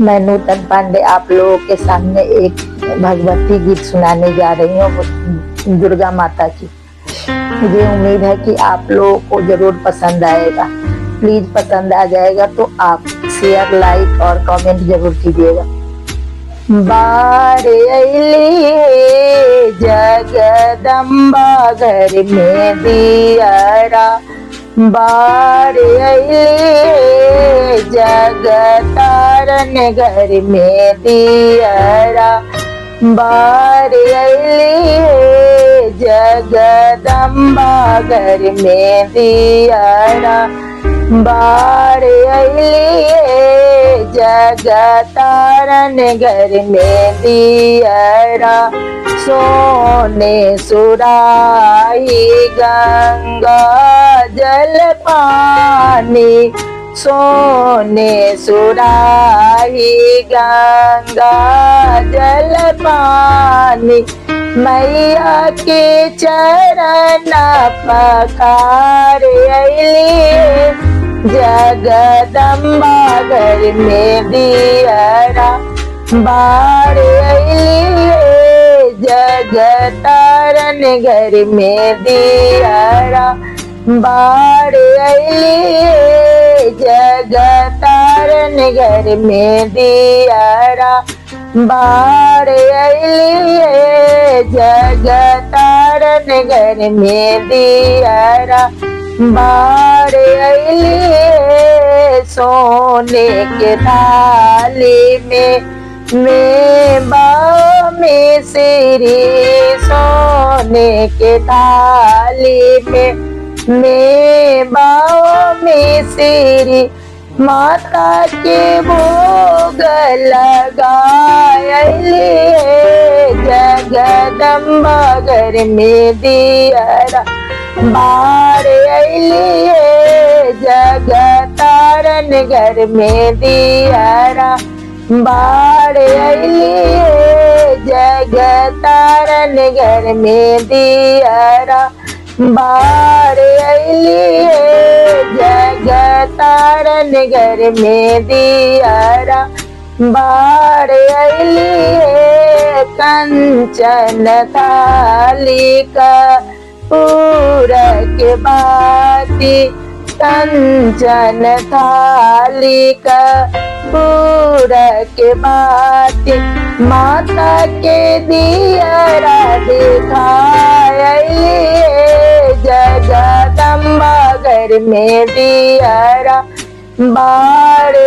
मैं नूतन पांडे आप लोगों के सामने एक भगवती गीत सुनाने जा रही हूँ दुर्गा माता की। मुझे उम्मीद है कि आप लोगों को जरूर पसंद आएगा। प्लीज पसंद आ जाएगा तो आप शेयर, लाइक और कमेंट जरूर कीजिएगा। बारे अइली जगदम्बा घर में दियारा, बारे अइली जगतारन घर में दियारा, बारे अइली जगदम्बा घर में दियारा, बारे अइली जगतारन घर में दियारा। सोने सुराही गंगा जल पानी, सोने सुराही गंगा जल पानी, मैया के चरण पखार अइली जगदम्बा घर में दियारा, बारे अइली जगतारन घर में दियारा, बारे अइली जगतारन घर में दियारा, बारे अइली जगतारन घर में दियारा, बारे अइली सोने के थाली में मेवा में सिरी, सोने के थाली में मेवा में सिरी, माता के भोग लगायली जगदम्बा घर में दियारा, बारे अइली जगतारन घर में दियारा, बारे अइली जगतारन घर में दियारा, बारे अइली जगतारन घर में दियारा, बारे अइली कंचन थाली का पूरा के बाती, कंचन थाली का पूरा के बाती, माता के दियारा दिखायली जगदम्बा घर में दियारा, बारे